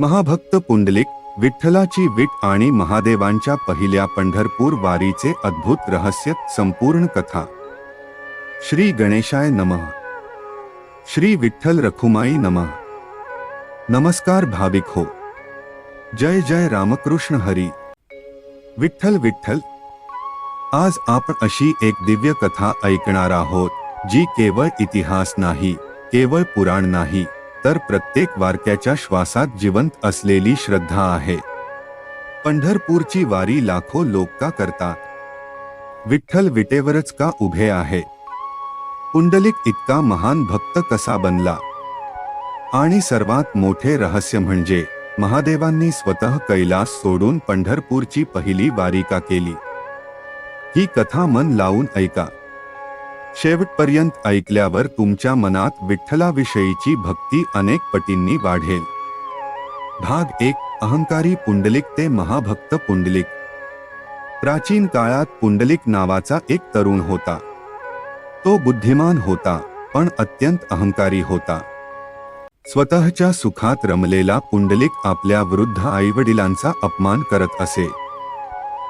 महाभक्त पुंडलिक विठ्ठलाची विट आणि महादेवांच्या पहिल्या पंढरपूर वारीचे अद्भुत रहस्य संपूर्ण कथा। श्री गणेशाय नमः। श्री विठ्ठल रखुमाई नमः। नमस्कार भाविक हो, जय जय रामकृष्ण हरी विठ्ठल विठ्ठल। आज आपण अशी एक दिव्य कथा ऐकणार आहोत जी केवळ इतिहास नाही, केवळ पुराण नाही, तर प्रत्येक वारक्याच्या श्वासात जिवंत असलेली श्रद्धा आहे। पंढरपूरची वारी लाखो लोक का करतात? विठ्ठल विटेवरच का उभे आहे? पुंडलिक इतका महान भक्त कसा बनला? आणि सर्वात मोठे रहस्य म्हणजे महादेवांनी स्वतः कैलास सोडून पंढरपूरची पहिली वारी का केली? ही कथा मन लावून ऐका। शेवटपर्यंत ऐकल्यावर तुमच्या मनात विठ्ठलाविषयीची भक्ती अनेक पटींनी वाढेल। भाग 1। अहंकारी पुंडलिक ते महाभक्त पुंडलिक। प्राचीन काळात पुंडलिक नावाचा एक तरुण होता। तो बुद्धिमान होता, पण अत्यंत अहंकारी होता। स्वतःच्या सुखात रमलेला पुंडलिक आपल्या वृद्ध आईवडिलांचा अपमान करत असे।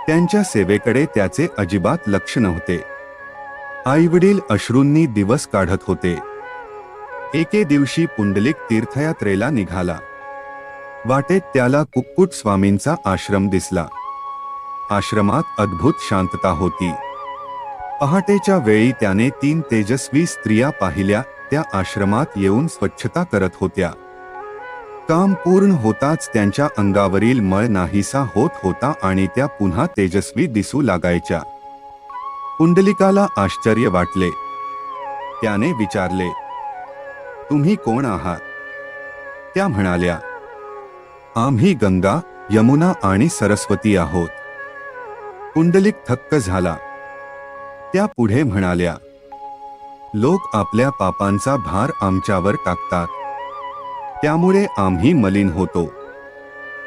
त्यांच्या सेवेकडे त्याचे अजिबात लक्ष नव्हते। आईवडील अश्रूंनी दिवस काढत होते। एके दिवशी पुंडलिक तीर्थयात्रेला निघाला। वाटेत त्याला कुक्कुट स्वामींचा आश्रम दिसला। आश्रमात अद्भुत शांतता होती। पहाटेच्या वेळी त्याने 3 तेजस्वी स्त्रिया पाहिल्या, त्या आश्रमात येऊन स्वच्छता करत होत्या। काम पूर्ण होताच त्यांच्या अंगावरील मळ नाहीसा होत होता आणि त्या पुन्हा तेजस्वी दिसू लागायच्या। पुंडलिकाला आश्चर्य वाटले। त्याने विचारले, तुम्ही कोण आहात? त्या म्हणाल्या, आम्ही गंगा, यमुना आणि सरस्वती आहोत। पुंडलिक थक्क झाला। त्या पुढे म्हणाल्या, लोक आपल्या पापांचा भार आमच्यावर टाकतात, त्यामुळे आम्ही मलिन होतो।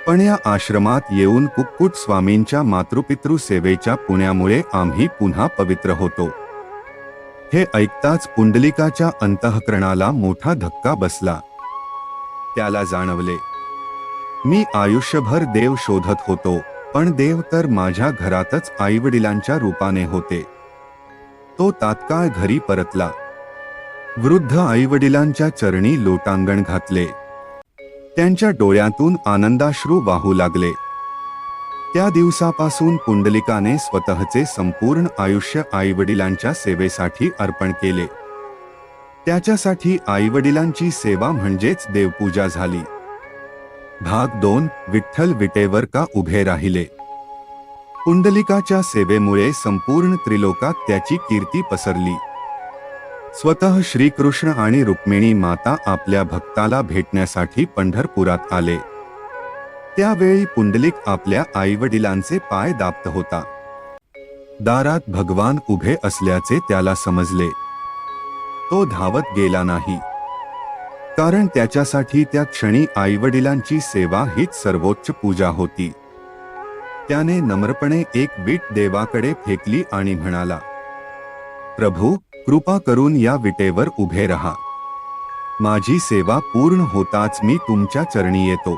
पण या आश्रमात येऊन कुक्कुट स्वामींच्या मातृपितृ सेवेच्या पुण्यामुळे आम्ही पुन्हा पवित्र होतो। हे ऐकताच पुंडलिकाच्या अंतःकरणाला मोठा धक्का बसला। त्याला जाणवले, मी आयुष्यभर देव शोधत होतो, पण देव तर माझ्या घरातच आईवडिलांच्या रूपाने होते। तो तात्काळ घरी परतला। वृद्ध आईवडिलांच्या चरणी लोटांगण घातले। त्यांच्या डोळ्यातून आनंदाश्रू वाहू लागले। त्या दिवसापासून पुंडलिकाने स्वतःचे संपूर्ण आयुष्य आईवडिलांच्या सेवेसाठी अर्पण केले। त्याच्यासाठी आईवडिलांची सेवा म्हणजेच देवपूजा झाली। भाग 2। विठ्ठल विटेवर का उभे राहिले? पुंडलिकाच्या सेवेमुळे संपूर्ण त्रिलोकात त्याची कीर्ती पसरली। स्वतः श्रीकृष्ण आणि रुक्मिणी माता आपल्या भक्ताला भेटण्यासाठी पंढरपुरात आले। त्यावेळी पुंडलिक आपल्या आईवडिलांचे पाय दाबत होता। दारात भगवान उभे असल्याचे त्याला समजले। तो धावत गेला नाही, कारण त्याच्यासाठी त्या क्षणी आईवडिलांची सेवा हीच सर्वोच्च पूजा होती। त्याने नम्रपणे एक वीट देवाकडे फेकली आणि म्हणाला, प्रभू, कृपा करून या विटेवर उभे रहा। माझी सेवा पूर्ण होताच मी तुमच्या चरणी येतो।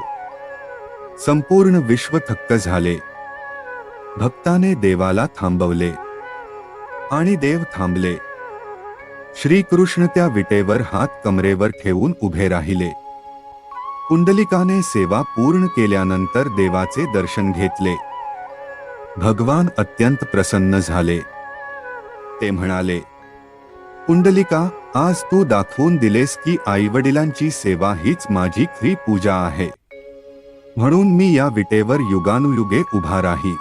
संपूर्ण विश्व थक्क झाले। भक्ताने देवाला थांबवले आणि देव थांबले। श्रीकृष्ण त्या विटेवर हात कमरेवर ठेवून उभे राहिले। पुंडलिकाने सेवा पूर्ण केल्यानंतर देवाचे दर्शन घेतले। भगवान अत्यंत प्रसन्न झाले। ते म्हणाले, पुंडलिका, आज तू दाखवून दिलेस की आईवडिलांची सेवा हीच माझी खरी पूजा आहे। म्हणून मी या विटेवर युगानुयुगे उभा राही।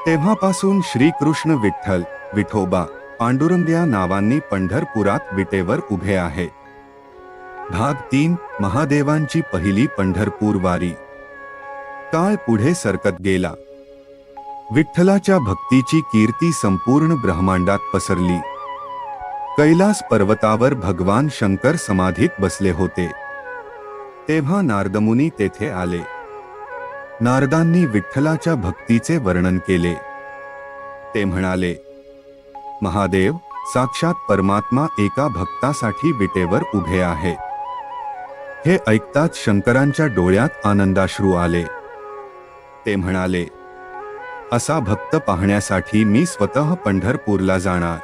तेव्हापासून श्रीकृष्ण विठ्ठल, विठोबा, पांडुरंग या नावांनी पंढरपुरात विटेवर उभे आहे। भाग 3। महादेवांची पहिली पंढरपूर वारी। काळ पुढे सरकत गेला। विठ्ठलाच्या भक्तीची कीर्ती संपूर्ण ब्रह्मांडात पसरली। कैलास पर्वतावर भगवान शंकर समाधीत बसले होते। तेव्हा नारदमुनी तेथे आले। नारदांनी विठ्ठलाच्या भक्तीचे वर्णन केले। ते म्हणाले, महादेव, साक्षात परमात्मा एका भक्तासाठी विटेवर उभे आहे। हे ऐकताच शंकरांच्या डोळ्यात आनंदाश्रू आले. ते म्हणाले, असा भक्त पाहण्यासाठी मी स्वतः पंढरपूरला जाणार.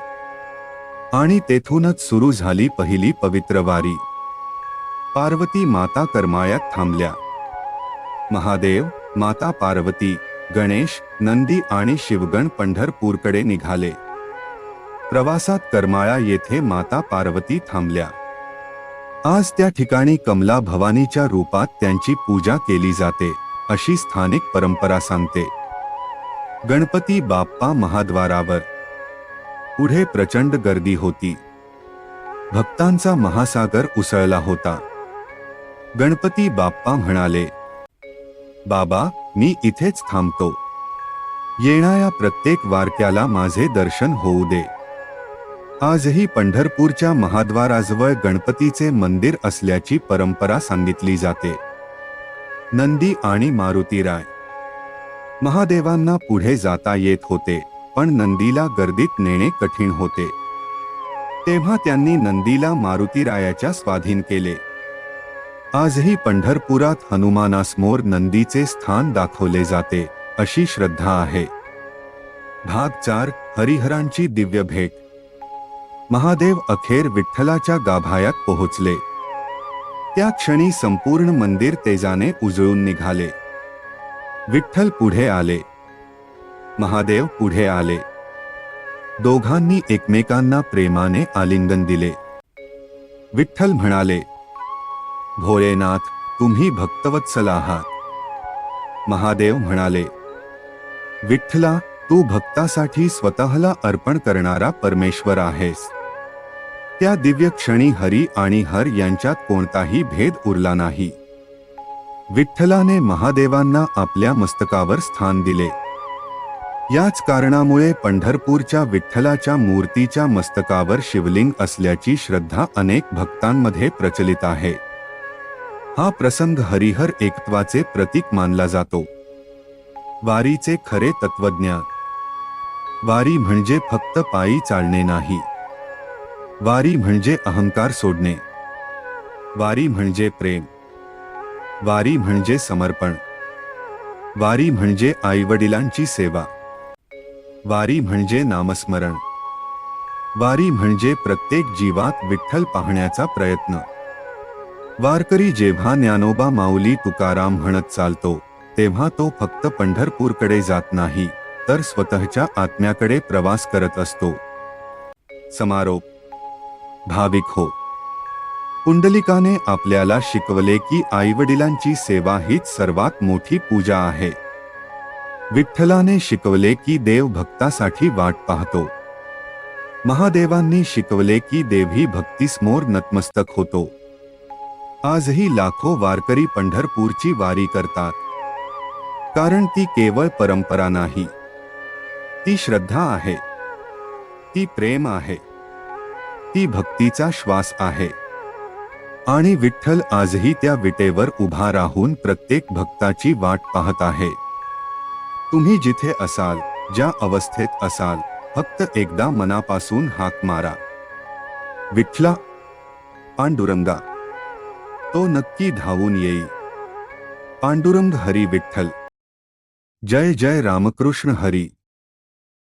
आणि तेथूनच सुरू झाली पहिली पवित्र वारी. पार्वती माता करमाळ्यात थांबल्या. महादेव, माता पार्वती, गणेश, नंदी आणि शिवगण पंढरपूरकडे निघाले. प्रवासात करमाळा येथे माता पार्वती थांबल्या. आज त्या ठिकाणी कमला भवानीच्या रूपात त्यांची पूजा केली जाते, अशी स्थानिक परंपरा सांगते. गणपती बाप्पा महाद्वारावर. पुढे प्रचंड गर्दी होती. भक्तांचा महासागर उसळला होता. गणपती बाप्पा म्हणाले, बाबा, मी इथेच थांबतो. येणाऱ्या प्रत्येक वारक्याला माझे दर्शन होऊ दे. आजही पंढरपूरच्या महाद्वाराजवळ गणपतीचे मंदिर असल्याची परंपरा सांगितली जाते. नंदी आणि मारुतीराय. महादेवांना पुढे जाता येत होते, पण नंदीला गर्दीत नेणे कठीण होते. तेव्हा त्यांनी नंदीला मारुतीरायाच्या स्वाधीन केले. आजही पंढरपुरात हनुमानासमोर नंदीचे स्थान दाखवले जाते, अशी श्रद्धा आहे. भाग 4. हरिहरांची दिव्य भेट. महादेव अखेर विठ्ठलाच्या गाभायात पोहोचले. त्या क्षणी संपूर्ण मंदिर तेजाने उजळून निघाले. विठ्ठल पुढे आले. महादेव पुढे आले. दोघांनी एकमेकांना प्रेमाने आलिंगन दिले. विठ्ठल म्हणाले, भोलेनाथ, तुम्ही भक्तवत्सल आहात. महादेव म्हणाले, विठ्ठला, तू भक्तासाठी स्वतःला अर्पण करणारा परमेश्वर आहेस. त्या दिव्य क्षणी हरी आणि हर यांच्यात कोणताही भेद उरला नाही. विठ्ठलाने महादेवांना आपल्या मस्तकावर स्थान दिले. याच कारणामुळे पंढरपूरच्या विठ्ठलाच्या मूर्तीच्या मस्तकावर शिवलिंग असल्याची श्रद्धा अनेक भक्तांमध्ये प्रचलित आहे. हा प्रसंग हरिहर एकत्वाचे प्रतीक मानला जातो. वारीचे खरे तत्वज्ञान. वारी म्हणजे फक्त पायी चालणे नाही. वारी म्हणजे अहंकार सोडणे. वारी म्हणजे प्रेम. वारी म्हणजे समर्पण. वारी म्हणजे आईवडिलांची सेवा. वारी म्हणजे नामस्मरण. वारी म्हणजे प्रत्येक जीवात विठ्ठल पाहण्याचा प्रयत्न. वारकरी जेव्हा ज्ञानोबा माऊली तुकाराम म्हणत चालतो, तेव्हा तो फक्त पंढरपूरकडे जात नाही, तर स्वतःच्या आत्म्याकडे प्रवास करत असतो. समारोप. भाविक हो, पुंडलिकाने आपल्याला शिकवले की आईवडिलांची सेवा हीच सर्वात मोठी पूजा आहे. विठ्ठलाने शिकवले की देव भक्तासाठी वाट पाहतो. महादेवांनी शिकवले की देवही भक्तीसमोर नतमस्तक होतो. आजही लाखो वारकरी पंढरपूरची वारी करतात, कारण ती केवळ परंपरा नाही, ती श्रद्धा आहे, ती प्रेम आहे, ती भक्तीचा श्वास आहे. आणि विठ्ठल आजही त्या विटेवर उभा राहून प्रत्येक भक्ताची वाट पाहत आहे. तुम्ही जिथे असाल, ज्या अवस्थेत असाल, फक्त एकदा मनापासून हाक मारा, विठ्ठला, पांडुरंगा. तो नक्की धावून येईल. पांडुरंग हरी विठ्ठल. जय जय रामकृष्ण हरी.